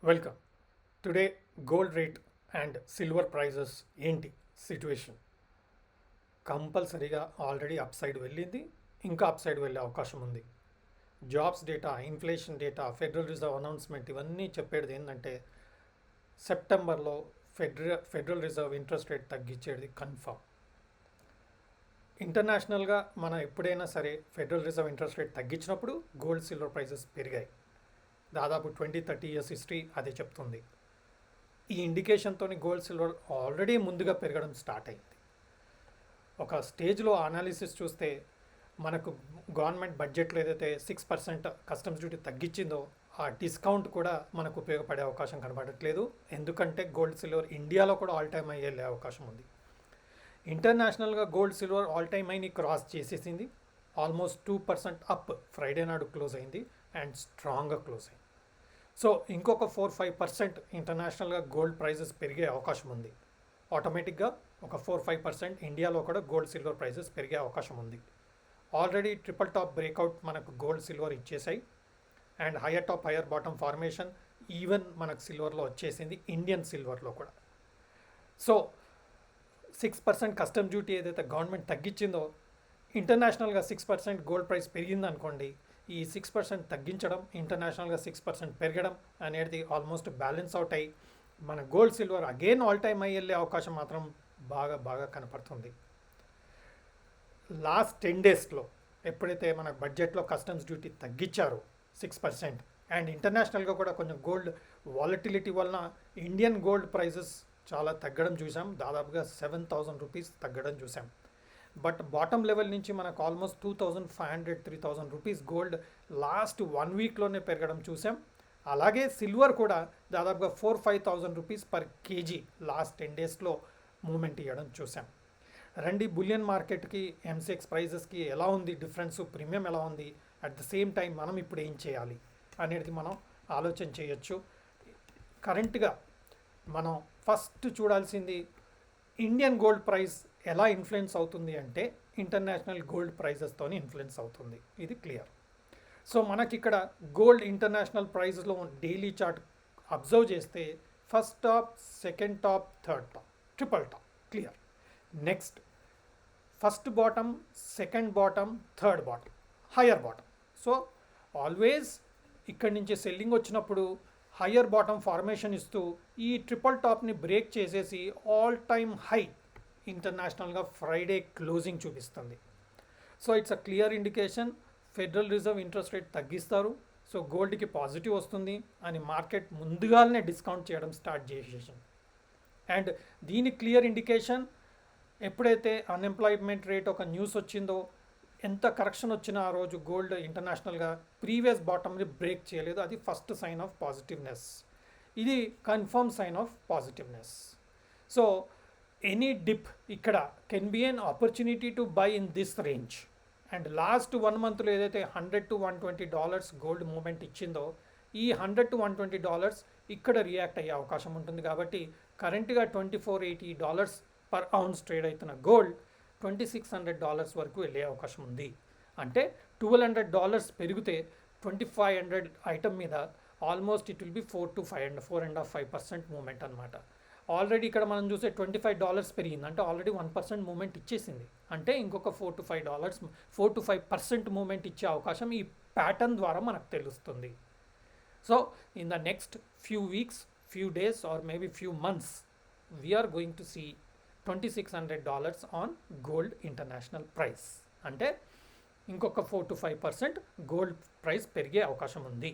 Welcome. Today gold rate and silver prices ఏంటి situation? కంపల్సరీగా already upside వెళ్ళింది, ఇంకా అప్ సైడ్ వెళ్ళే అవకాశం ఉంది. Jobs data, inflation data, federal reserve announcement ఇవన్నీ చెప్పేది ఏంటంటే సెప్టెంబర్లో ఫెడరల్ రిజర్వ్ ఇంట్రెస్ట్ రేట్ తగ్గించేది కన్ఫర్మ్. ఇంటర్నేషనల్గా మనం ఎప్పుడైనా సరే ఫెడరల్ రిజర్వ్ ఇంట్రెస్ట్ రేట్ తగ్గించినప్పుడు గోల్డ్ సిల్వర్ ప్రైజెస్ పెరిగాయి. దాదాపు 20-30 ఇయర్స్ హిస్టరీ అదే చెప్తుంది. ఈ ఇండికేషన్తో గోల్డ్ సిల్వర్ ఆల్రెడీ ముందుగా పెరగడం స్టార్ట్ అయింది. ఒక స్టేజ్లో అనాలిసిస్ చూస్తే మనకు గవర్నమెంట్ బడ్జెట్లో ఏదైతే 6% కస్టమ్స్ డ్యూటీ తగ్గించిందో ఆ డిస్కౌంట్ కూడా మనకు ఉపయోగపడే అవకాశం కనబడట్లేదు. ఎందుకంటే గోల్డ్ సిల్వర్ ఇండియాలో కూడా ఆల్ టైమ్ హై వెళ్ళే అవకాశం ఉంది. ఇంటర్నేషనల్గా గోల్డ్ సిల్వర్ ఆల్ టైమ్ హైని క్రాస్ చేసేసింది. ఆల్మోస్ట్ 2% అప్ ఫ్రైడే నాడు క్లోజ్ అయింది అండ్ స్ట్రాంగ్గా క్లోజ్ అయింది. సో ఇంకొక 4-5% ఇంటర్నేషనల్గా గోల్డ్ ప్రైజెస్ పెరిగే అవకాశం ఉంది. ఆటోమేటిక్గా ఒక 4-5% ఇండియాలో కూడా గోల్డ్ సిల్వర్ ప్రైజెస్ పెరిగే అవకాశం ఉంది. ఆల్రెడీ ట్రిపుల్ టాప్ బ్రేక్అవుట్ మనకు గోల్డ్ సిల్వర్ ఇచ్చేసాయి and higher top higher bottom formation even మనకు సిల్వర్లో వచ్చేసింది, ఇండియన్ సిల్వర్లో కూడా. సో 6% కస్టమ్ డ్యూటీ ఏదైతే గవర్నమెంట్ తగ్గించిందో ఇంటర్నేషనల్గా 6% గోల్డ్ ప్రైస్ పెరిగిందనుకోండి, ఈ 6% తగ్గించడం, ఇంటర్నేషనల్గా 6% పెరగడం అనేది ఆల్మోస్ట్ బ్యాలెన్స్ అవుట్ అయ్యి మన gold silver again all time high వెళ్ళే అవకాశం మాత్రం బాగా కనపడుతుంది. లాస్ట్ 10 డేస్లో ఎప్పుడైతే మన బడ్జెట్లో కస్టమ్స్ డ్యూటీ తగ్గించారో 6% అండ్ ఇంటర్నేషనల్గా కూడా కొంచెం గోల్డ్ వాలటిలిటీ వలన ఇండియన్ గోల్డ్ ప్రైజెస్ చాలా తగ్గడం చూసాం. దాదాపుగా 7,000 రూపీస్ తగ్గడం చూసాం. బట్ బాటమ్ లెవెల్ నుంచి మనకు ఆల్మోస్ట్ 2,500-3,000 రూపీస్ గోల్డ్ లాస్ట్ 1 వీక్లోనే పెరగడం చూసాం. అలాగే సిల్వర్ కూడా దాదాపుగా 4,000-5,000 రూపీస్ పర్ కేజీ లాస్ట్ 10 డేస్లో మూమెంట్ ఇవ్వడం చూసాం. రండి బులియన్ మార్కెట్కి, ఎంసెక్స్ ప్రైజెస్కి ఎలా ఉంది డిఫరెన్స్, ప్రీమియం ఎలా ఉంది, అట్ ద సేమ్ టైం మనం ఇప్పుడు ఏం చేయాలి అనేది మనం ఆలోచన చేయొచ్చు. కరెంట్గా మనం ఫస్ట్ చూడాల్సింది ఇండియన్ గోల్డ్ ప్రైస్ ఎలా ఇన్ఫ్లుయెన్స్ అవుతుంది అంటే ఇంటర్నేషనల్ గోల్డ్ ప్రైజెస్తో ఇన్ఫ్లుయెన్స్ అవుతుంది, ఇది క్లియర్. సో మనకి ఇక్కడ గోల్డ్ ఇంటర్నేషనల్ ప్రైస్లో డైలీ చార్ట్ అబ్జర్వ్ చేస్తే first top, second top, third top, triple top clear. Next first bottom, second bottom, third bottom, higher bottom. So always ఇక్కడి నుంచి సెల్లింగ్ వచ్చినప్పుడు higher bottom formation ఇస్తూ ఈ triple టాప్ని బ్రేక్ చేసేసి all time high ఇంటర్నేషనల్గా Friday closing చూపిస్తుంది. So it's a clear indication federal reserve interest rate తగ్గిస్తారు, సో గోల్డ్కి పాజిటివ్ వస్తుంది అని మార్కెట్ ముందుగానే డిస్కౌంట్ చేయడం స్టార్ట్ చేసేసాం. అండ్ దీని క్లియర్ ఇండికేషన్ ఎప్పుడైతే అన్ఎంప్లాయ్మెంట్ రేట్ ఒక న్యూస్ వచ్చిందో, ఎంత కరెక్షన్ వచ్చినా ఆ రోజు గోల్డ్ ఇంటర్నేషనల్గా ప్రీవియస్ బాటమ్ని బ్రేక్ చేయలేదు. అది ఫస్ట్ సైన్ ఆఫ్ పాజిటివ్నెస్, ఇది కన్ఫర్మ్ సైన్ ఆఫ్ పాజిటివ్నెస్. సో ఎనీ డిప్ ఇక్కడ can be an opportunity to buy in this range. And last 1 మంత్లో ఏదైతే $100-120 గోల్డ్ మూమెంట్ ఇచ్చిందో, ఈ $100-120 ఇక్కడ రియాక్ట్ అయ్యే అవకాశం ఉంటుంది. కాబట్టి కరెంట్గా $2480 పర్ ఔన్స్ ట్రేడ్ అవుతున్న గోల్డ్ $2,600 వరకు వెళ్ళే అవకాశం ఉంది. అంటే $1,200 పెరిగితే 2,500 ఐటమ్ మీద almost it will be 4-5% movement అనమాట. ఆల్రెడీ ఇక్కడ మనం చూసే $25 పెరిగింది అంటే ఆల్రెడీ 1% మూమెంట్ ఇచ్చేసింది. అంటే ఇంకొక $4-5% మూమెంట్ ఇచ్చే అవకాశం ఈ ప్యాటర్న్ ద్వారా మనకు తెలుస్తుంది. So in the next few weeks, few days or maybe few months we are going to see $2,600 on gold international price. అంటే ఇంకొక 4-5% గోల్డ్ ప్రైస్ పెరిగే అవకాశం ఉంది.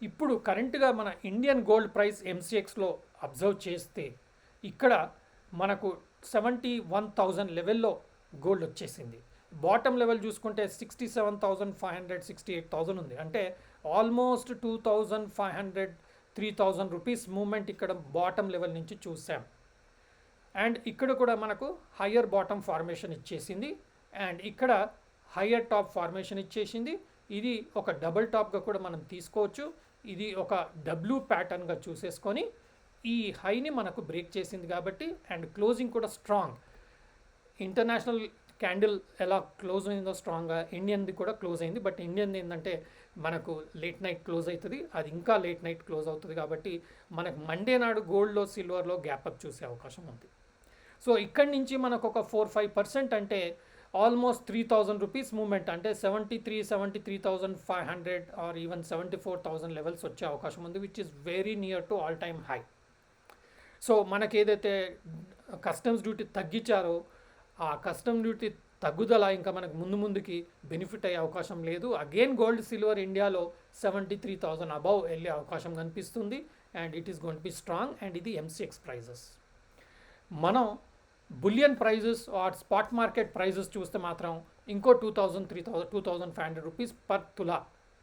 ఇప్పుడు కరెంట్గా మన ఇండియన్ గోల్డ్ ప్రైస్ ఎంసీఎక్స్లో అబ్జర్వ్ చేస్తే ఇక్కడ మనకు 71,000 లెవెల్లో గోల్డ్ వచ్చేసింది. బాటమ్ లెవెల్ చూసుకుంటే 67,500-68,000 ఉంది. అంటే ఆల్మోస్ట్ 2,500-3,000 రూపీస్ మూమెంట్ ఇక్కడ బాటమ్ లెవెల్ నుంచి చూసాం. అండ్ ఇక్కడ కూడా మనకు హయ్యర్ బాటమ్ ఫార్మేషన్ ఇచ్చేసింది అండ్ ఇక్కడ హయ్యర్ టాప్ ఫార్మేషన్ ఇచ్చేసింది. ఇది ఒక డబుల్ టాప్గా కూడా మనం తీసుకోవచ్చు. ఇది ఒక డబ్ల్యూ ప్యాటర్న్గా చూసేసుకొని ఈ హైని మనకు బ్రేక్ చేసింది కాబట్టి అండ్ క్లోజింగ్ కూడా స్ట్రాంగ్. ఇంటర్నేషనల్ క్యాండిల్ ఎలా క్లోజ్ అయిందో స్ట్రాంగ్గా ఇండియన్ది కూడా క్లోజ్ అయింది. బట్ ఇండియన్ది ఏంటంటే మనకు లేట్ నైట్ క్లోజ్ అవుతుంది, అది ఇంకా లేట్ నైట్ క్లోజ్ అవుతుంది. కాబట్టి మనకు మండే నాడు గోల్డ్లో సిల్వర్లో గ్యాప్ అప్ చూసే అవకాశం ఉంది. సో ఇక్కడి నుంచి మనకు ఒక 4-5% అంటే ఆల్మోస్ట్ 3,000 రూపీస్ మూవ్మెంట్, అంటే 73,500 ఆర్ ఈవెన్ 74,000 లెవెల్స్ వచ్చే అవకాశం ఉంది, which is very near to all time high. So మనకి ఏదైతే కస్టమ్స్ డ్యూటీ తగ్గించారో ఆ కస్టమ్ డ్యూటీ తగ్గుదల ఇంకా మనకు ముందుకి బెనిఫిట్ అయ్యే అవకాశం లేదు. అగైన్ గోల్డ్ సిల్వర్ ఇండియాలో 73,000 అబవ్ వెళ్ళే అవకాశం కనిపిస్తుంది. And it is going to be strong. And ఇది ఎంసీఎక్స్ ప్రైజెస్. మనం bullion prices or spot market prices చూస్తే మాత్రం ఇంకో 2,000, 3,000, 2,500 రూపీస్ పర్ తులా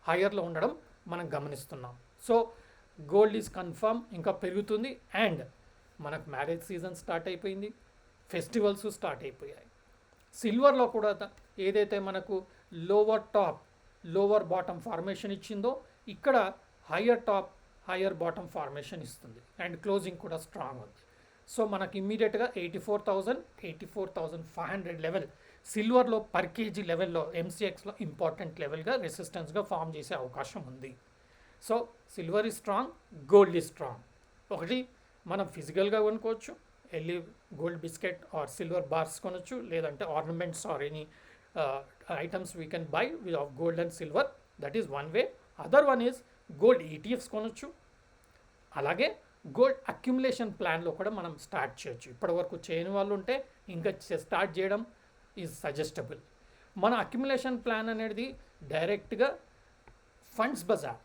హయ్యర్లో ఉండడం మనం గమనిస్తున్నాం. సో గోల్డ్ ఈజ్ కన్ఫర్మ్ ఇంకా పెరుగుతుంది. అండ్ మనకు మ్యారేజ్ సీజన్ స్టార్ట్ అయిపోయింది, ఫెస్టివల్స్ స్టార్ట్ అయిపోయాయి. సిల్వర్లో కూడా ఏదైతే మనకు lower top lower bottom formation ఇచ్చిందో ఇక్కడ higher top higher bottom formation ఇస్తుంది. అండ్ క్లోజింగ్ కూడా స్ట్రాంగ్ ఉంది. సో మనకి ఇమ్మీడియట్గా 84,000, 84,500 లెవెల్ సిల్వర్లో పర్ కేజీ లెవెల్లో ఎంసీఎక్స్లో ఇంపార్టెంట్ లెవెల్గా రెసిస్టెన్స్గా ఫామ్ చేసే అవకాశం ఉంది. So silver is strong, gold is strong. ఒకటి మనం ఫిజికల్గా కొనుక్కోవచ్చు, వెళ్ళి gold biscuit are silver bars కొనొచ్చు, లేదంటే ornaments or any items we can buy with of gold and silver. That is one way. Other one is gold ETFs కొనొచ్చు. అలాగే gold accumulation ప్లాన్లో కూడా మనం స్టార్ట్ చేయొచ్చు. ఇప్పటివరకు చేయని వాళ్ళు ఉంటే ఇంకా స్టార్ట్ చేయడం ఈజ్ సజెస్టబుల్. మన అక్యుములేషన్ ప్లాన్ అనేది డైరెక్ట్గా ఫండ్స్ బజార్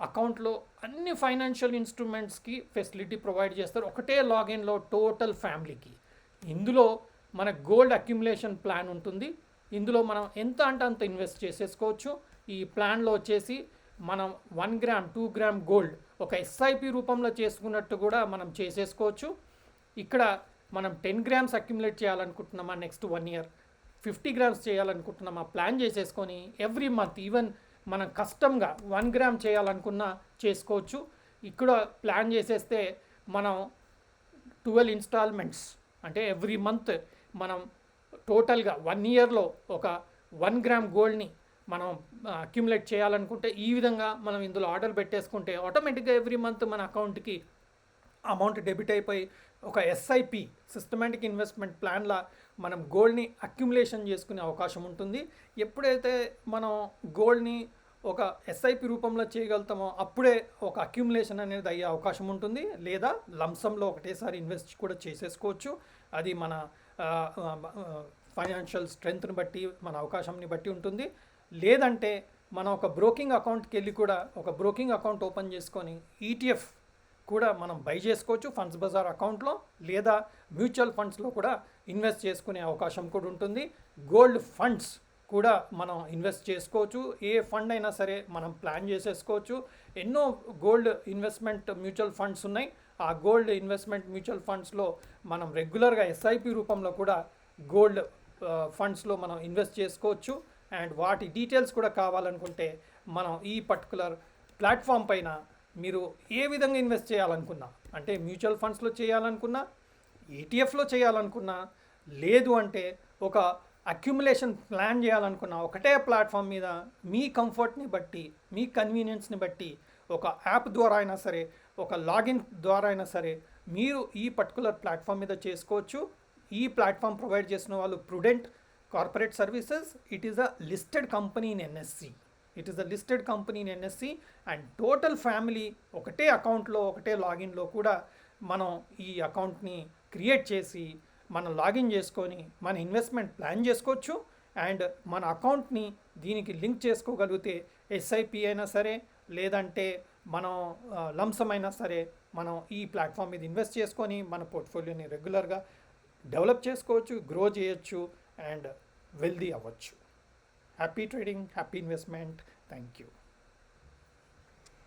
అకౌంట్లో అన్ని ఫైనాన్షియల్ ఇన్స్ట్రుమెంట్స్కి ఫెసిలిటీ ప్రొవైడ్ చేస్తారు ఒకటే లాగిన్లో టోటల్ ఫ్యామిలీకి. ఇందులో మన గోల్డ్ అక్యుములేషన్ ప్లాన్ ఉంటుంది. ఇందులో మనం ఎంత అంటే అంత ఇన్వెస్ట్ చేసేసుకోవచ్చు. ఈ ప్లాన్లో వచ్చేసి మనం 1 గ్రామ్ 2 గ్రామ్ గోల్డ్ ఒక ఎస్ఐపి రూపంలో చేసుకున్నట్టు కూడా మనం చేసేసుకోవచ్చు. ఇక్కడ మనం 10 గ్రామ్స్ అక్యుములేట్ చేయాలనుకుంటున్నామా నెక్స్ట్ 1 ఇయర్, 50 గ్రామ్స్ చేయాలనుకుంటున్నామా ప్లాన్ చేసేసుకొని ఎవ్రీ మంత్ ఈవెన్ మనం కస్టమ్గా 1 గ్రామ్ చేయాలనుకున్నా చేసుకోవచ్చు. ఇక్కడ ప్లాన్ చేసేస్తే మనం 12 ఇన్స్టాల్మెంట్స్ అంటే ఎవ్రీ మంత్ మనం టోటల్గా 1 ఇయర్లో ఒక 1 గ్రామ్ గోల్డ్ని మనం అక్యుములేట్ చేయాలనుకుంటే ఈ విధంగా మనం ఇందులో ఆర్డర్ పెట్టేసుకుంటే ఆటోమేటిక్గా ఎవ్రీ మంత్ మన అకౌంట్కి అమౌంట్ డెబిట్ అయిపోయి ఒక ఎస్ఐపి సిస్టమేటిక్ ఇన్వెస్ట్మెంట్ ప్లాన్లా మనం గోల్డ్ని అక్యుములేషన్ చేసుకునే అవకాశం ఉంటుంది. ఎప్పుడైతే మనం గోల్డ్ని ఒక ఎస్ఐపి రూపంలో చేయగలుగుతామో అప్పుడే ఒక అక్యుములేషన్ అనేది అయ్యే అవకాశం ఉంటుంది. లేదా లంసంలో ఒకటేసారి ఇన్వెస్ట్ కూడా చేసేసుకోవచ్చు. అది మన ఫైనాన్షియల్ స్ట్రెంగ్త్ని బట్టి మన అవకాశంని బట్టి ఉంటుంది. లేదంటే మనం ఒక బ్రోకింగ్ అకౌంట్కి వెళ్ళి కూడా ఒక బ్రోకింగ్ అకౌంట్ ఓపెన్ చేసుకొని ఈటీఎఫ్ కూడా మనం బై చేసుకోవచ్చు ఫండ్స్ బజార్ అకౌంట్లో, లేదా మ్యూచువల్ ఫండ్స్లో కూడా ఇన్వెస్ట్ చేసుకునే అవకాశం కూడా ఉంటుంది. గోల్డ్ ఫండ్స్ కూడా మనం ఇన్వెస్ట్ చేసుకోవచ్చు. ఏ ఫండ్ అయినా సరే మనం ప్లాన్ చేసేసుకోవచ్చు. ఎన్నో గోల్డ్ ఇన్వెస్ట్మెంట్ మ్యూచువల్ ఫండ్స్ ఉన్నాయి. ఆ గోల్డ్ ఇన్వెస్ట్మెంట్ మ్యూచువల్ ఫండ్స్లో మనం రెగ్యులర్గా ఎస్ఐపి రూపంలో కూడా గోల్డ్ ఫండ్స్లో మనం ఇన్వెస్ట్ చేసుకోవచ్చు. అండ్ వాటి డీటెయిల్స్ కూడా కావాలనుకుంటే మనం ఈ పర్టికులర్ ప్లాట్ఫామ్ పైన మీరు ఏ విధంగా ఇన్వెస్ట్ చేయాలనుకున్నా, అంటే మ్యూచువల్ ఫండ్స్లో చేయాలనుకున్నా, ఈటీఎఫ్లో చేయాలనుకున్నా, లేదు అంటే ఒక అక్యుములేషన్ ప్లాన్ చేయాలనుకున్నా, ఒకటే ప్లాట్ఫామ్ మీద మీ కంఫర్ట్ని బట్టి మీ కన్వీనియన్స్ని బట్టి ఒక యాప్ ద్వారా అయినా సరే ఒక లాగిన్ ద్వారా అయినా సరే మీరు ఈ పర్టికులర్ ప్లాట్ఫామ్ మీద చేసుకోవచ్చు. ఈ ప్లాట్ఫామ్ ప్రొవైడ్ చేసిన వాళ్ళు Prudent Corporate Services. It is a listed company in NSE. It is a listed company in NSE. And total family ఒకటే అకౌంట్లో ఒకటే లాగిన్లో కూడా మనం ఈ అకౌంట్ని క్రియేట్ చేసి మనం లాగిన్ చేసుకొని మన ఇన్వెస్ట్మెంట్ ప్లాన్ చేసుకోవచ్చు. అండ్ మన అకౌంట్ని దీనికి లింక్ చేసుకోగలిగితే ఎస్ఐపి అయినా సరే లేదంటే మనం లంసమ్ అయినా సరే మనం ఈ ప్లాట్ఫామ్ మీద ఇన్వెస్ట్ చేసుకొని మన పోర్ట్ఫోలియోని రెగ్యులర్గా డెవలప్ చేసుకోవచ్చు, గ్రో చేయొచ్చు అండ్ వెల్దీ అవ్వచ్చు. Happy trading, happy investment. Thank you.